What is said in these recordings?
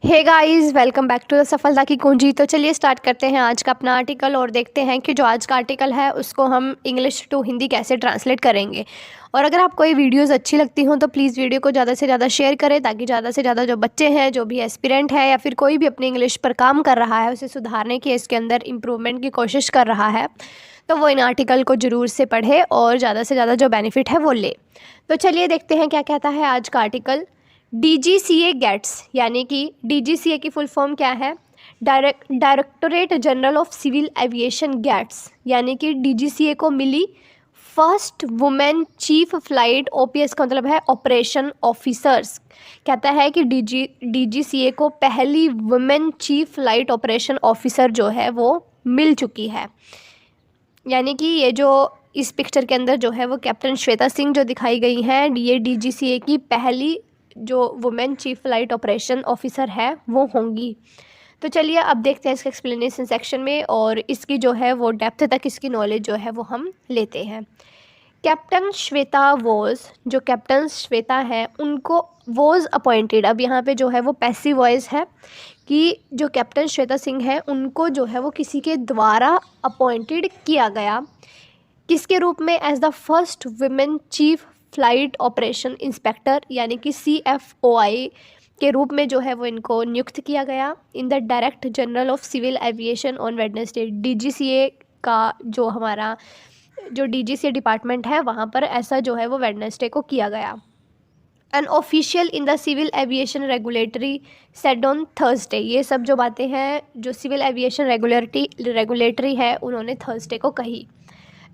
Hey guys, welcome back to the सफलता की कुंजी। तो चलिए स्टार्ट करते हैं आज का अपना आर्टिकल और देखते हैं कि जो आज का आर्टिकल है उसको हम इंग्लिश टू हिंदी कैसे ट्रांसलेट करेंगे। और अगर आपको ये वीडियोस अच्छी लगती हों तो प्लीज़ वीडियो को ज़्यादा से ज़्यादा शेयर करें, ताकि ज़्यादा से ज़्यादा जो बच्चे हैं, जो भी एस्पिरेंट है या फिर कोई भी अपनी इंग्लिश पर काम कर रहा है, उसे सुधारने की, इसके अंदर इम्प्रूवमेंट की कोशिश कर रहा है, तो वो इन आर्टिकल को ज़रूर से पढ़े और ज़्यादा से ज़्यादा जो बेनिफिट है वो ले। तो चलिए देखते हैं क्या कहता है आज का आर्टिकल। DGCA गेट्स, यानी कि DGCA की फुल फॉर्म क्या है? Directorate general of civil aviation gets, यानी कि DGCA को मिली first women chief flight. OPS का मतलब है ऑपरेशन ऑफिसर्स। कहता है कि DGCA को पहली women chief flight operation officer जो है वो मिल चुकी है। यानी कि ये जो इस पिक्चर के अंदर जो है वो कैप्टन श्वेता सिंह जो दिखाई गई हैं, ये DGCA की पहली जो women chief flight operation officer है वो होंगी। तो चलिए अब देखते हैं इसके एक्सप्लेनेशन सेक्शन में, और इसकी जो है वो डेप्थ तक इसकी नॉलेज जो है वो हम लेते हैं। कैप्टन श्वेता वॉज, जो कैप्टन श्वेता है उनको वॉज अपॉइंटेड, अब यहाँ पे जो है वो पैसिव वॉइस है कि जो कैप्टन श्वेता सिंह है उनको जो है वो किसी के द्वारा अपॉइंटेड किया गया। किसके रूप में? As the first women chief flight operation inspector, यानी कि CFOI के रूप में जो है वो इनको नियुक्त किया गया। In the direct general of civil aviation on Wednesday, DGCA का जो हमारा जो DGCA डिपार्टमेंट है वहाँ पर ऐसा जो है वो वेडनेसडे को किया गया। An official in the civil aviation regulatory said on Thursday, ये सब जो बातें हैं जो सिविल एविएशन रेगुलेटरी है उन्होंने थर्सडे को कही।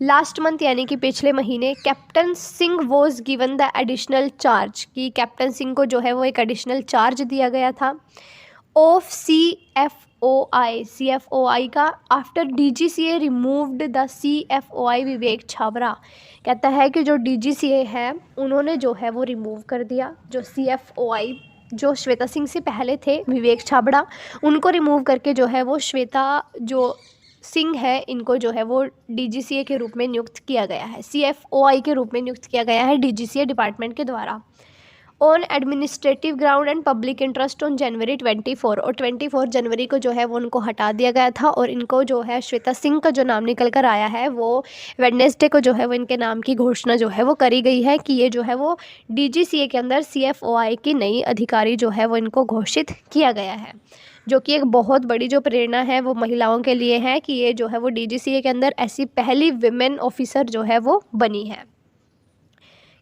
लास्ट मंथ, यानी कि पिछले महीने, captain Singh was given the additional charge, कि कैप्टन सिंह को जो है वो एक एडिशनल चार्ज दिया गया था ऑफ CFOI का, after DGCA removed the CFOI विवेक छाबरा। कहता है कि जो DGCA है उन्होंने जो है वो रिमूव कर दिया जो CFOI जो श्वेता सिंह से पहले थे, विवेक छाबड़ा, उनको रिमूव करके जो है वो श्वेता जो सिंह है इनको जो है वो DGCA के रूप में नियुक्त किया गया है, CFOI के रूप में नियुक्त किया गया है DGCA डिपार्टमेंट के द्वारा। On administrative ground and public interest on January 24, और 24 जनवरी को जो है वो उनको हटा दिया गया था, और इनको जो है श्वेता सिंह का जो नाम निकल कर आया है वो वेडनेसडे को जो है वो इनके नाम की घोषणा जो है वो करी गई है कि ये जो है वो DGCA के अंदर CFOI की नई अधिकारी जो है वो इनको घोषित किया गया है, जो कि एक बहुत बड़ी जो प्रेरणा है वो महिलाओं के लिए है कि ये जो है वो DGCA के अंदर ऐसी पहली विमेन ऑफिसर जो है वो बनी है।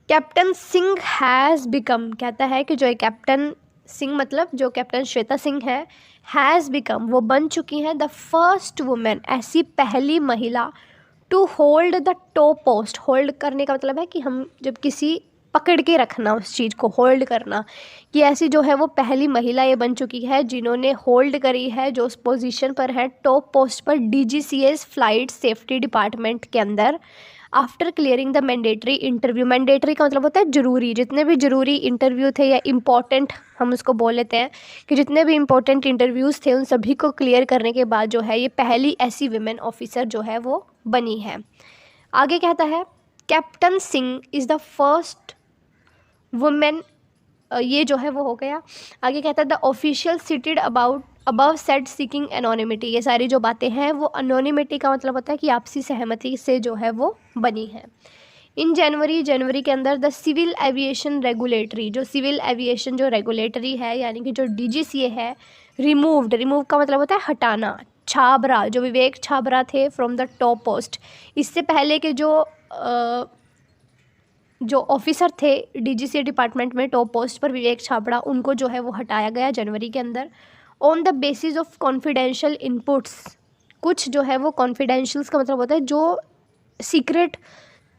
कैप्टन सिंह हैज़ बिकम, कहता है कि जो कैप्टन सिंह मतलब जो कैप्टन श्वेता सिंह है, हैज़ बिकम, वो बन चुकी हैं द फर्स्ट वुमेन, ऐसी पहली महिला, to hold the top post. Hold करने का मतलब है कि हम जब किसी पकड़ के रखना, उस चीज़ को होल्ड करना, कि ऐसी जो है वो पहली महिला ये बन चुकी है जिन्होंने होल्ड करी है, जो उस पोजीशन पर है, टॉप पोस्ट पर DGCA's फ्लाइट सेफ्टी डिपार्टमेंट के अंदर, after clearing the mandatory interview. Mandatory का मतलब होता है जरूरी, जितने भी जरूरी इंटरव्यू थे या इम्पॉर्टेंट हम उसको बोल लेते हैं, कि जितने भी इम्पोर्टेंट इंटरव्यूज़ थे उन सभी को क्लियर करने के बाद जो है ये पहली ऐसी विमेन ऑफिसर जो है वो बनी है। आगे कहता है captain Singh is the first women, ये जो है वो हो गया। आगे कहता है the official seated above said seeking anonymity, ये सारी जो बातें हैं वो एनोनिमिटी का मतलब होता है कि आपसी सहमति से जो है वो बनी है। इन जनवरी के अंदर द सिविल एविएशन रेगुलेटरी, जो सिविल एविएशन जो रेगुलेटरी है यानी कि जो DGCA है, रिमूव का मतलब होता है हटाना, छाबरा, जो विवेक छाबरा थे फ्रॉम द टॉप पोस्ट, इससे पहले के जो ऑफिसर थे DGCA डिपार्टमेंट में टॉप पोस्ट पर विवेक छाबड़ा, उनको जो है वो हटाया गया जनवरी के अंदर। On the basis of confidential inputs, कुछ जो है वो कॉन्फिडेंशियल्स का मतलब होता है जो सीक्रेट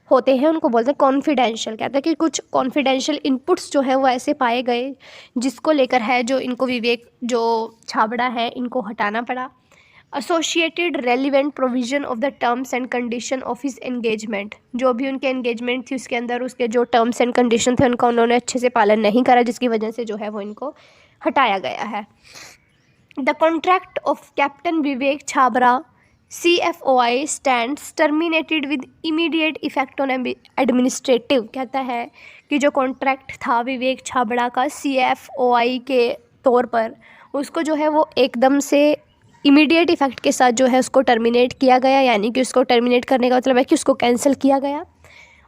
होते हैं उनको बोलते हैं कॉन्फिडेंशियल। कहते हैं कि कुछ कॉन्फिडेंशियल इनपुट्स जो है वो ऐसे पाए गए जिसको लेकर है जो इनको विवेक जो छाबड़ा है इनको हटाना पड़ा। Associated relevant provision of the terms and condition of his engagement, जो भी उनके एंगेजमेंट थी उसके अंदर उसके जो टर्म्स एंड कंडीशन थे उनका उन्होंने अच्छे से पालन नहीं करा, जिसकी वजह से जो है वो इनको हटाया गया है। The contract of captain Vivek Chhabra CFOI stands terminated with immediate effect on administrative. कहता है कि जो कॉन्ट्रैक्ट था विवेक छाबड़ा का CFOI के तौर पर उसको जो है वो एकदम से इमीडिएट इफ़ेक्ट के साथ जो है उसको टर्मिनेट किया गया, यानी कि उसको टर्मिनेट करने का मतलब है कि उसको कैंसिल किया गया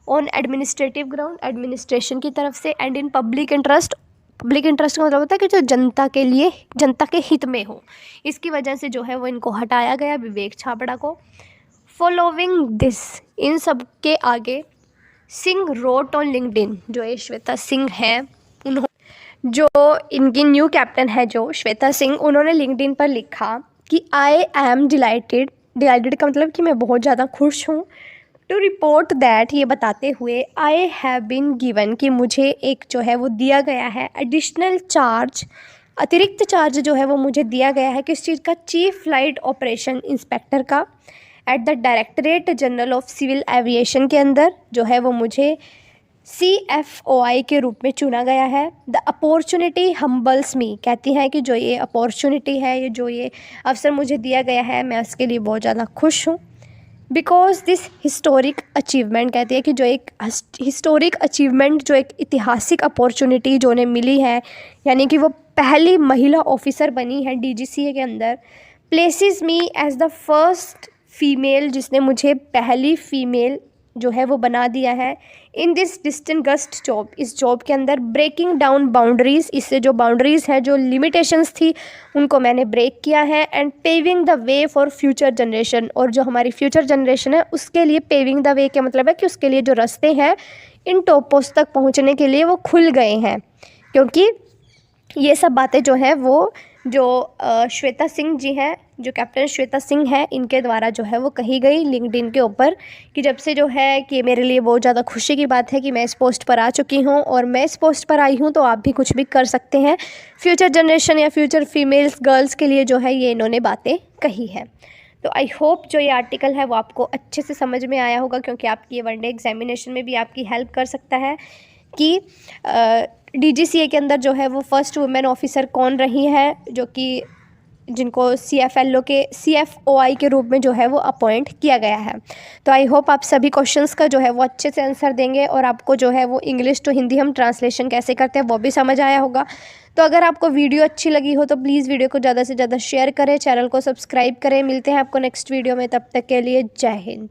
ऑन एडमिनिस्ट्रेटिव ग्राउंड, एडमिनिस्ट्रेशन की तरफ से, and in public interest. Public interest का मतलब होता है कि जो जनता के लिए, जनता के हित में हो, इसकी वजह से जो है वो इनको हटाया गया, विवेक छाबड़ा को। फॉलोइंग दिस, इन सब के आगे सिंह रोट ऑन लिंक्डइन, जो ये श्वेता सिंह हैं, उन्होंने, जो इनकी न्यू कैप्टन है जो श्वेता सिंह, उन्होंने लिंक्डइन पर लिखा कि आई एम डिलाइटेड, डिलाइटेड का मतलब कि मैं बहुत ज़्यादा खुश हूँ, टू रिपोर्ट दैट, ये बताते हुए, आई हैव बीन गिवन, कि मुझे एक जो है वो दिया गया है एडिशनल चार्ज, अतिरिक्त चार्ज जो है वो मुझे दिया गया है, किस चीज़ का, चीफ फ्लाइट ऑपरेशन इंस्पेक्टर का, at the directorate general of civil aviation के अंदर जो है वो मुझे CFOI के रूप में चुना गया है। द अपॉर्चुनिटी हम्बल्स मी, कहती हैं कि जो ये अपॉर्चुनिटी है, ये जो ये अवसर मुझे दिया गया है, मैं उसके लिए बहुत ज़्यादा खुश हूँ। बिकॉज दिस हिस्टोरिक अचीवमेंट, कहती है कि जो एक हिस्टोरिक अचीवमेंट, जो एक ऐतिहासिक अपॉर्चुनिटी जो उन्हें मिली है, यानी कि वो पहली महिला ऑफिसर बनी है DGCA के अंदर, places me as the first female, जिसने मुझे पहली फीमेल जो है वो बना दिया है, इन दिस डिस्टिंगस्ड जॉब, इस जॉब के अंदर, ब्रेकिंग डाउन बाउंड्रीज़, इससे जो बाउंड्रीज़ है, जो लिमिटेशंस थी, उनको मैंने ब्रेक किया है, and paving the way for future generation, और जो हमारी फ्यूचर जनरेशन है उसके लिए पेविंग द वे का मतलब है कि उसके लिए जो रास्ते हैं इन टॉप पोस्ट तक पहुंचने के लिए वो खुल गए हैं, क्योंकि ये सब बातें जो है वो जो श्वेता सिंह जी हैं, जो कैप्टन श्वेता सिंह हैं, इनके द्वारा जो है वो कही गई लिंक्डइन के ऊपर, कि जब से जो है कि मेरे लिए बहुत ज़्यादा खुशी की बात है कि मैं इस पोस्ट पर आ चुकी हूँ, और मैं इस पोस्ट पर आई हूँ तो आप भी कुछ भी कर सकते हैं फ्यूचर जनरेशन या फ्यूचर फीमेल्स, गर्ल्स के लिए जो है ये इन्होंने बातें कही है। तो आई होप जो ये आर्टिकल है वो आपको अच्छे से समझ में आया होगा, क्योंकि आपकी ये वनडे एग्जामिनेशन में भी आपकी हेल्प कर सकता है कि DGCA के अंदर जो है वो फर्स्ट वुमेन ऑफिसर कौन रही है, जो कि जिनको CFOI के रूप में जो है वो अपॉइंट किया गया है। तो आई होप आप सभी क्वेश्चंस का जो है वो अच्छे से आंसर देंगे, और आपको जो है वो इंग्लिश टू हिंदी हम ट्रांसलेशन कैसे करते हैं वो भी समझ आया होगा। तो अगर आपको वीडियो अच्छी लगी हो तो प्लीज़ वीडियो को ज़्यादा से ज़्यादा शेयर करें, चैनल को सब्सक्राइब करें। मिलते हैं आपको नेक्स्ट वीडियो में, तब तक के लिए जय हिंद।